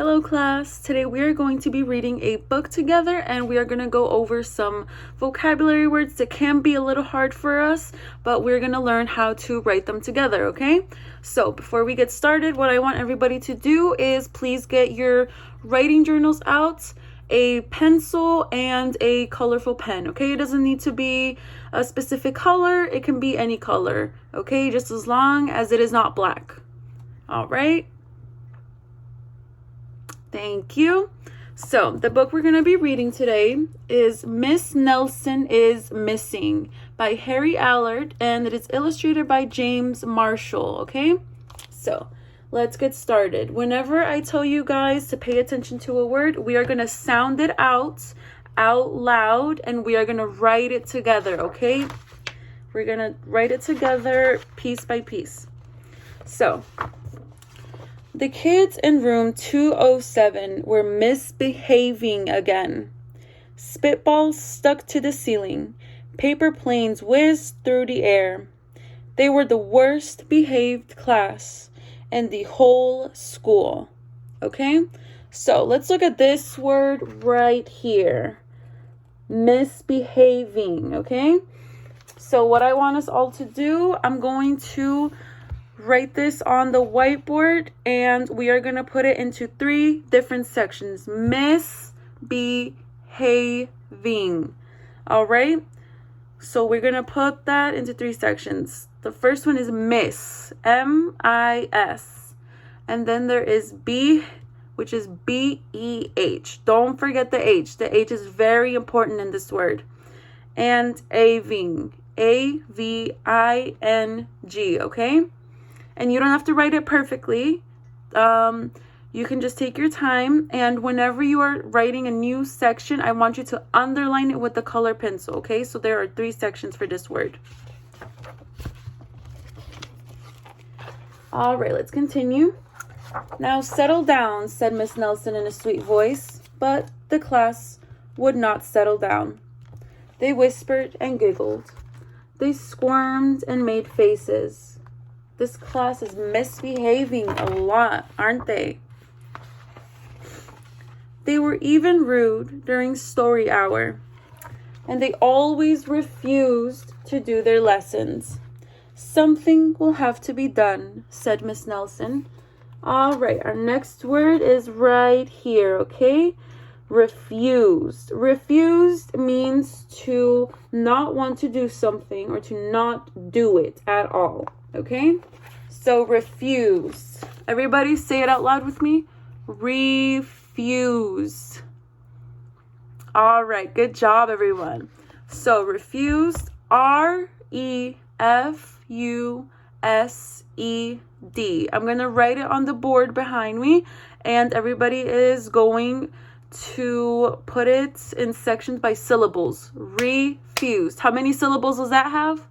Hello class, today we are going to be reading a book together and we are going to go over some vocabulary words that can be a little hard for us, but we're going to learn how to write them together, okay? So before we get started, what I want everybody to do is please get your writing journals out, a pencil, and a colorful pen, okay? It doesn't need to be a specific color, it can be any color, okay? Just as long as it is not black. All right. Thank you. So the book we're going to be reading today is Miss Nelson is Missing by Harry Allard, and it is illustrated by James Marshall, okay? So let's get started. Whenever I tell you guys to pay attention to a word, we are going to sound it out loud, and we are going to write it together, okay? We're going to write it together piece by piece. So the kids in room 207 were misbehaving again. Spitballs stuck to the ceiling. Paper planes whizzed through the air. They were the worst behaved class in the whole school. Okay? So let's look at this word right here. Misbehaving. Okay? So what I want us all to do, I'm going to write this on the whiteboard, and we are going to put it into 3 different sections. Misbehaving. All right? So we're going to put that into 3 sections. The first one is miss, M-I-S. And then there is be, which is B-E-H. Don't forget the H. The H is very important in this word. And aving, A-V-I-N-G, okay? And you don't have to write it perfectly. You can just take your time. And whenever you are writing a new section, I want you to underline it with the color pencil, okay? So there are 3 sections for this word. All right, let's continue. Now settle down, said Miss Nelson in a sweet voice. But the class would not settle down. They whispered and giggled. They squirmed and made faces. This class is misbehaving a lot, aren't they? They were even rude during story hour, and they always refused to do their lessons. Something will have to be done, said Miss Nelson. All right, our next word is right here, okay? Refused. Refused means to not want to do something or to not do it at all. Okay, so refuse. Everybody say it out loud with me. Refuse. All right, good job, everyone. So refused, R-E-F-U-S-E-D. I'm going to write it on the board behind me, and everybody is going to put it in sections by syllables. Refused. How many syllables does that have?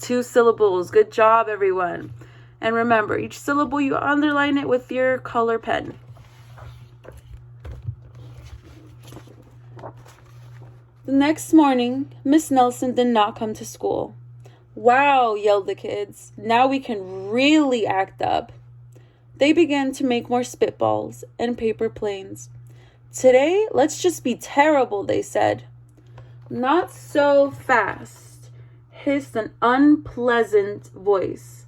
2 syllables. Good job, everyone. And remember, each syllable you underline it with your color pen. The next morning, Miss Nelson did not come to school. Wow, yelled the kids. Now we can really act up. They began to make more spitballs and paper planes. Today, let's just be terrible, they said. Not so fast, hissed an unpleasant voice.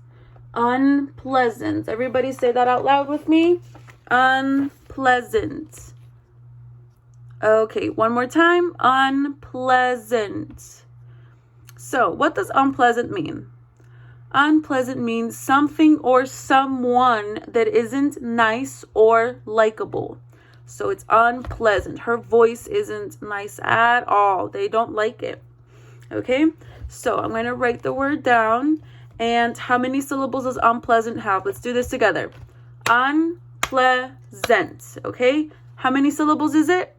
Unpleasant. Everybody say that out loud with me. Unpleasant. Okay, one more time. Unpleasant. So, what does unpleasant mean? Unpleasant means something or someone that isn't nice or likable. So it's unpleasant. Her voice isn't nice at all. They don't like it. Okay? So I'm going to write the word down. And how many syllables does unpleasant have? Let's do this together. Unpleasant. Okay? How many syllables is it?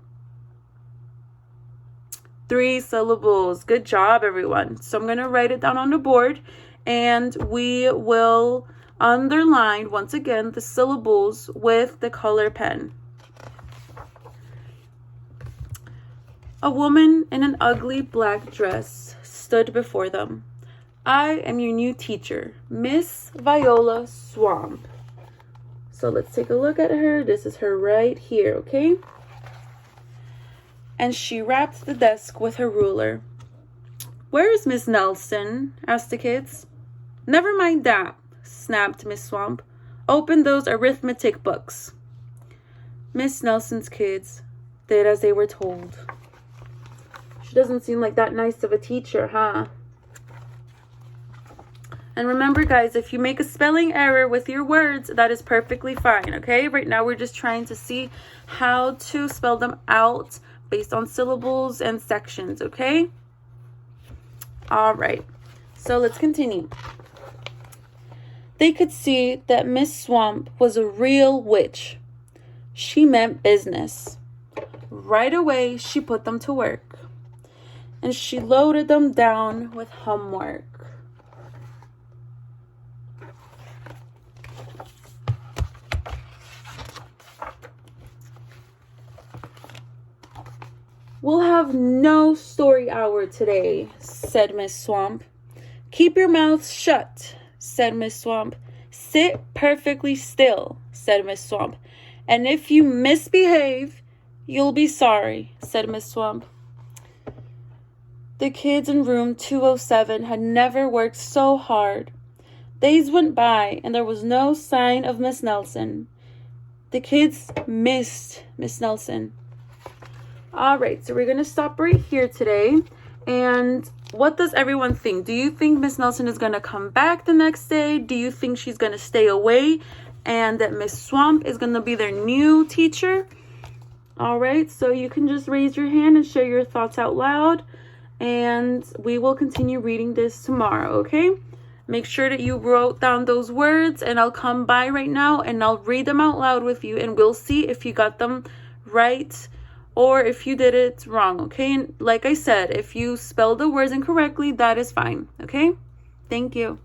3 syllables. Good job, everyone. So I'm going to write it down on the board. And we will underline, once again, the syllables with the color pen. A woman in an ugly black dress stood before them. I am your new teacher, Miss Viola Swamp. So let's take a look at her. This is her right here, okay? And she rapped the desk with her ruler. "Where is Miss Nelson?" asked the kids. "Never mind that," snapped Miss Swamp. "Open those arithmetic books." Miss Nelson's kids did as they were told. She doesn't seem like that nice of a teacher, huh? And remember, guys, if you make a spelling error with your words, that is perfectly fine, okay? Right now, we're just trying to see how to spell them out based on syllables and sections, okay? All right, so let's continue. They could see that Miss Swamp was a real witch. She meant business. Right away, she put them to work. And she loaded them down with homework. "We'll have no story hour today," said Miss Swamp. "Keep your mouths shut," said Miss Swamp. "Sit perfectly still," said Miss Swamp. "And if you misbehave, you'll be sorry," said Miss Swamp. The kids in room 207 had never worked so hard. Days went by, and there was no sign of Miss Nelson. The kids missed Miss Nelson. All right, so we're going to stop right here today. And what does everyone think? Do you think Miss Nelson is going to come back the next day? Do you think she's going to stay away and that Miss Swamp is going to be their new teacher? All right, so you can just raise your hand and share your thoughts out loud. And we will continue reading this tomorrow, okay? Make sure that you wrote down those words, and I'll come by right now and I'll read them out loud with you, and we'll see if you got them right or if you did it wrong, okay? And like I said, if you spelled the words incorrectly, that is fine, okay? Thank you.